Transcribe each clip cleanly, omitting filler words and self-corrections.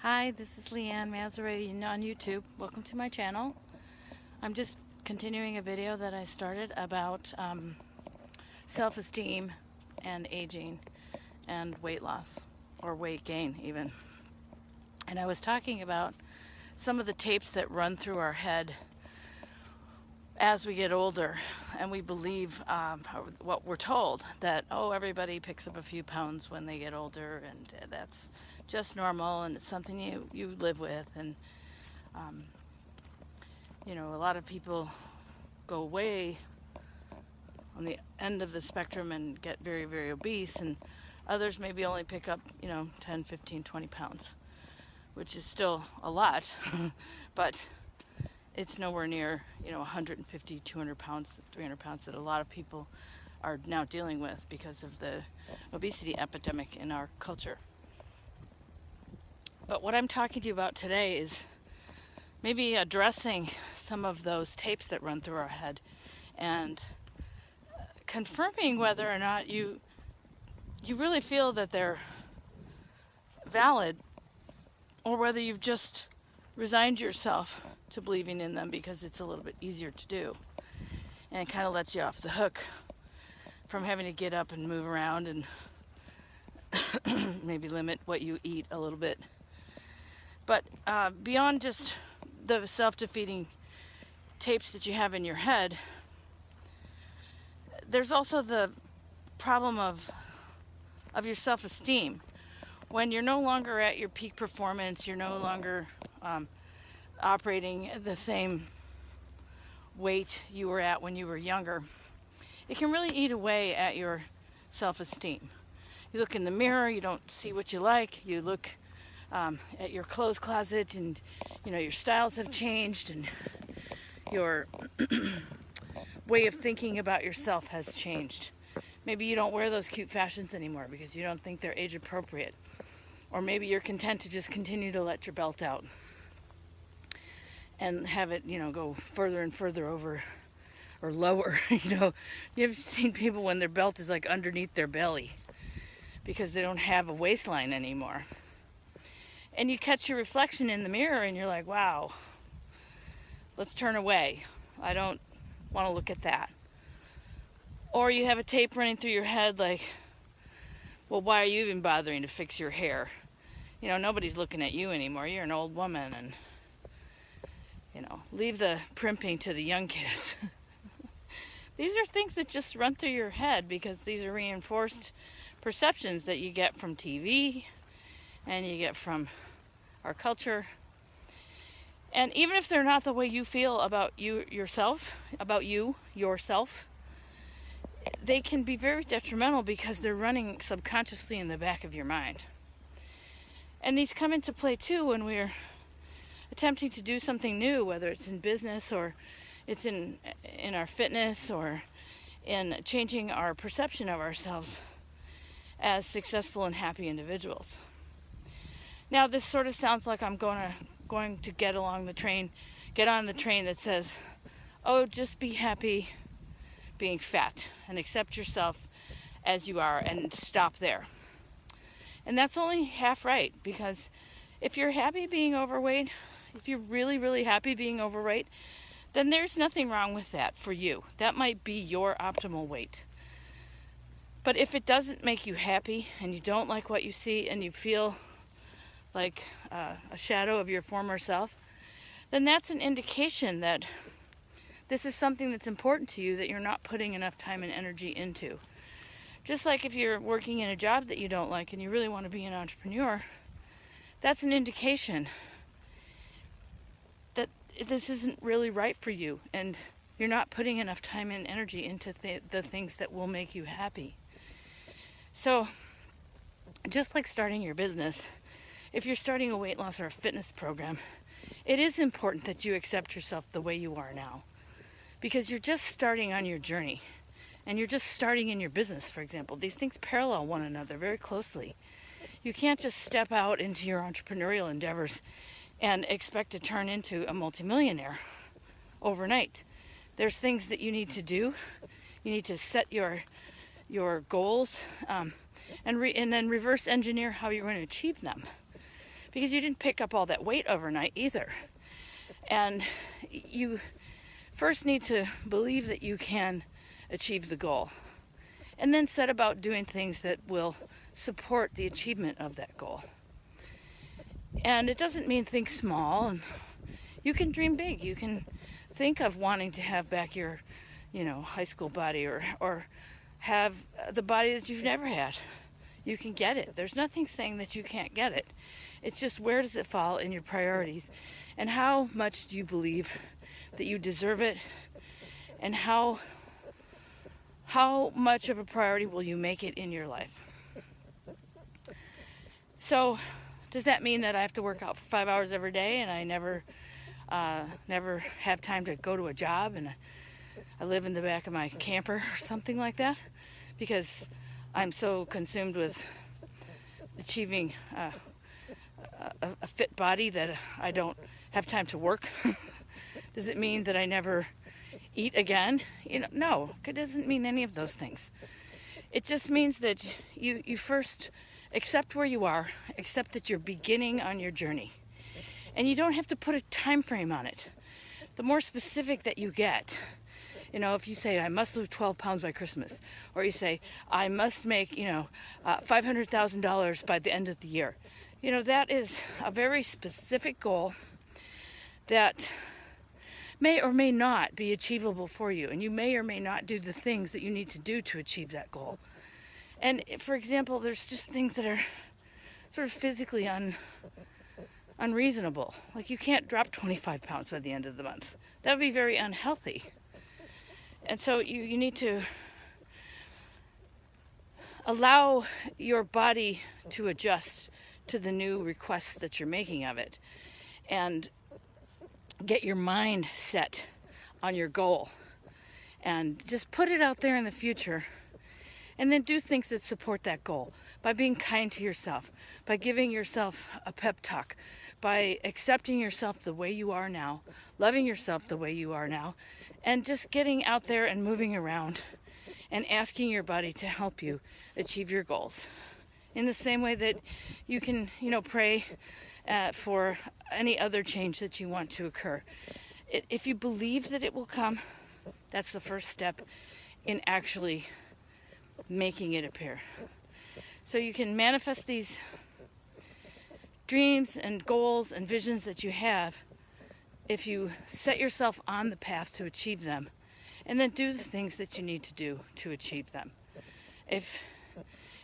Hi, this is Leanne Mazzarelli on YouTube. Welcome to my channel. I'm just continuing a video that I started about self-esteem and aging and weight loss, or weight gain even. And I was talking about some of the tapes that run through our head as we get older, and we believe what we're told, that, oh, everybody picks up a few pounds when they get older, and that's just normal, and it's something you live with. And a lot of people go way on the end of the spectrum and get very, very obese, and others maybe only pick up 10, 15, 20 pounds, which is still a lot, but it's nowhere near 150, 200 pounds, 300 pounds that a lot of people are now dealing with because of the obesity epidemic in our culture. But what I'm talking to you about today is maybe addressing some of those tapes that run through our head and confirming whether or not you really feel that they're valid, or whether you've just resigned yourself to believing in them because it's a little bit easier to do, and it kind of lets you off the hook from having to get up and move around and maybe limit what you eat a little bit. But beyond just the self-defeating tapes that you have in your head, there's also the problem of your self-esteem. When you're no longer at your peak performance, you're no longer operating at the same weight you were at when you were younger, it can really eat away at your self-esteem. You look in the mirror, you don't see what you like. You look at your clothes closet, and your styles have changed, and your way of thinking about yourself has changed. Maybe you don't wear those cute fashions anymore because you don't think they're age appropriate. Or maybe you're content to just continue to let your belt out and have it, go further and further over or lower. You've seen people when their belt is like underneath their belly because they don't have a waistline anymore. And you catch your reflection in the mirror and you're like, wow, let's turn away. I don't want to look at that. Or you have a tape running through your head like, well, why are you even bothering to fix your hair? Nobody's looking at you anymore. You're an old woman, and leave the primping to the young kids. These are things that just run through your head because these are reinforced perceptions that you get from TV and you get from our culture. And even if they're not the way you feel about yourself, they can be very detrimental because they're running subconsciously in the back of your mind. And these come into play too when we're attempting to do something new, whether it's in business or it's in our fitness or in changing our perception of ourselves as successful and happy individuals. Now, this sort of sounds like I'm going to get on the train that says, oh, just be happy being fat and accept yourself as you are and stop there. And that's only half right, because if you're happy being overweight, if you're really, really happy being overweight, then there's nothing wrong with that for you. That might be your optimal weight. But if it doesn't make you happy and you don't like what you see and you feel like a shadow of your former self, then that's an indication that this is something that's important to you that you're not putting enough time and energy into. Just like if you're working in a job that you don't like and you really want to be an entrepreneur, that's an indication that this isn't really right for you and you're not putting enough time and energy into the things that will make you happy. So, just like starting your business, if you're starting a weight loss or a fitness program, it is important that you accept yourself the way you are now, because you're just starting on your journey. And you're just starting in your business, for example. These things parallel one another very closely. You can't just step out into your entrepreneurial endeavors and expect to turn into a multimillionaire overnight. There's things that you need to do. You need to set your goals and then reverse engineer how you're going to achieve them. because you didn't pick up all that weight overnight either. And you first need to believe that you can achieve the goal, and then set about doing things that will support the achievement of that goal. And it doesn't mean think small, and you can dream big. You can think of wanting to have back your, high school body, or have the body that you've never had. You can get it. There's nothing saying that you can't get it. It's just, where does it fall in your priorities, and how much do you believe that you deserve it, and how much of a priority will you make it in your life? So does that mean that I have to work out for 5 hours every day, and I never have time to go to a job, and I live in the back of my camper or something like that, because I'm so consumed with achieving a fit body that I don't have time to work? Does it mean that I never eat again? No, it doesn't mean any of those things. It just means that you first accept where you are, accept that you're beginning on your journey. And you don't have to put a time frame on it. The more specific that you get, if you say, I must lose 12 pounds by Christmas, or you say, I must make, $500,000 by the end of the year. That is a very specific goal that may or may not be achievable for you, and you may or may not do the things that you need to do to achieve that goal. And for example, there's just things that are sort of physically unreasonable. Like, you can't drop 25 pounds by the end of the month. That would be very unhealthy. And so you need to allow your body to adjust to the new requests that you're making of it, and get your mind set on your goal, and just put it out there in the future, and then do things that support that goal by being kind to yourself, by giving yourself a pep talk, by accepting yourself the way you are now, loving yourself the way you are now, and just getting out there and moving around and asking your body to help you achieve your goals. In the same way that you can, pray for any other change that you want to occur. If you believe that it will come, that's the first step in actually making it appear. So you can manifest these dreams and goals and visions that you have if you set yourself on the path to achieve them, and then do the things that you need to do to achieve them.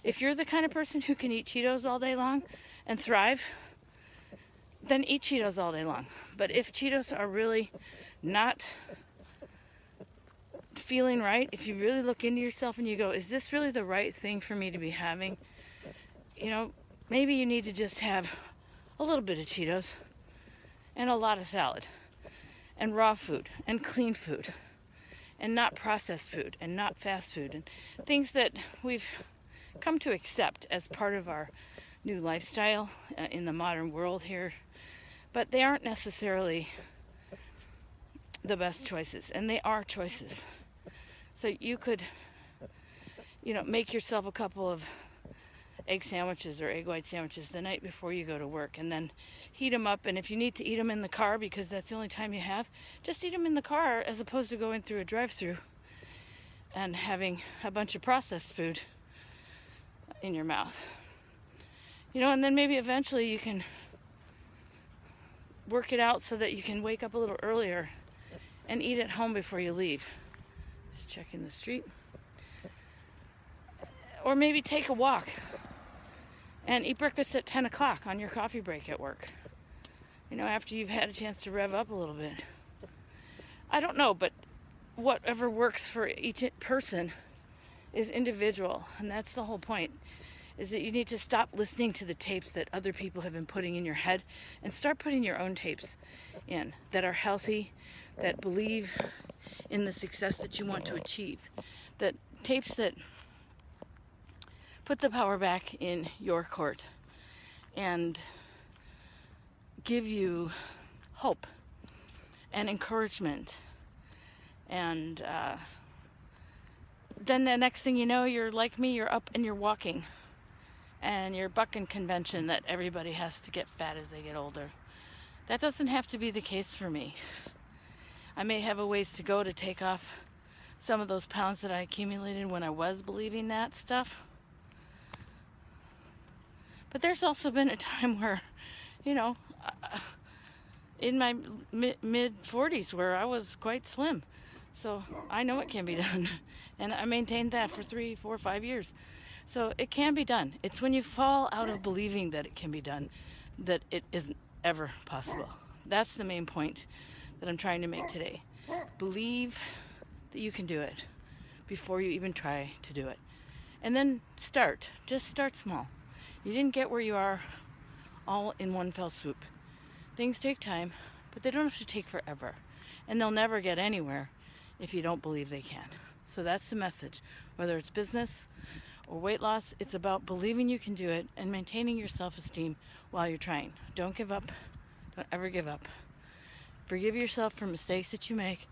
If you're the kind of person who can eat Cheetos all day long and thrive, then eat Cheetos all day long. But if Cheetos are really not feeling right, if you really look into yourself and you go, is this really the right thing for me to be having? Maybe you need to just have a little bit of Cheetos and a lot of salad and raw food and clean food and not processed food and not fast food, and things that we've come to accept as part of our new lifestyle in the modern world here. But they aren't necessarily the best choices, and they are choices. So you could, make yourself a couple of egg sandwiches or egg white sandwiches the night before you go to work, and then heat them up. And if you need to eat them in the car because that's the only time you have, just eat them in the car, as opposed to going through a drive-through and having a bunch of processed food in your mouth. And then maybe eventually you can work it out so that you can wake up a little earlier and eat at home before you leave. Just checking the street. Or maybe take a walk and eat breakfast at 10 o'clock on your coffee break at work. After you've had a chance to rev up a little bit. I don't know, but whatever works for each person is individual. And that's the whole point, is that you need to stop listening to the tapes that other people have been putting in your head and start putting your own tapes in that are healthy, that believe in the success that you want to achieve. That tapes that put the power back in your court and give you hope and encouragement. And then the next thing you know, you're like me, you're up and you're walking. and your bucking convention that everybody has to get fat as they get older. That doesn't have to be the case for me. I may have a ways to go to take off some of those pounds that I accumulated when I was believing that stuff. But there's also been a time where, you know, in my mid 40s where I was quite slim. So I know it can be done. And I maintained that for 3, 4, 5 years. So it can be done. It's when you fall out of believing that it can be done that it isn't ever possible. That's the main point that I'm trying to make today. Believe that you can do it before you even try to do it. And then start. Just start small. You didn't get where you are all in one fell swoop. Things take time, but they don't have to take forever. And they'll never get anywhere if you don't believe they can. So that's the message. Whether it's business or weight loss, it's about believing you can do it and maintaining your self-esteem while you're trying. Don't give up. Don't ever give up. Forgive yourself for mistakes that you make,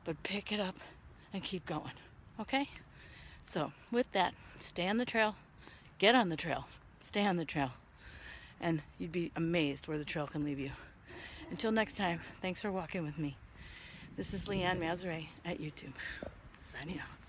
but pick it up and keep going. Okay? So with that, stay on the trail, get on the trail, stay on the trail, and you'd be amazed where the trail can leave you. Until next time, thanks for walking with me. This is Leanne Mazare at YouTube, signing off.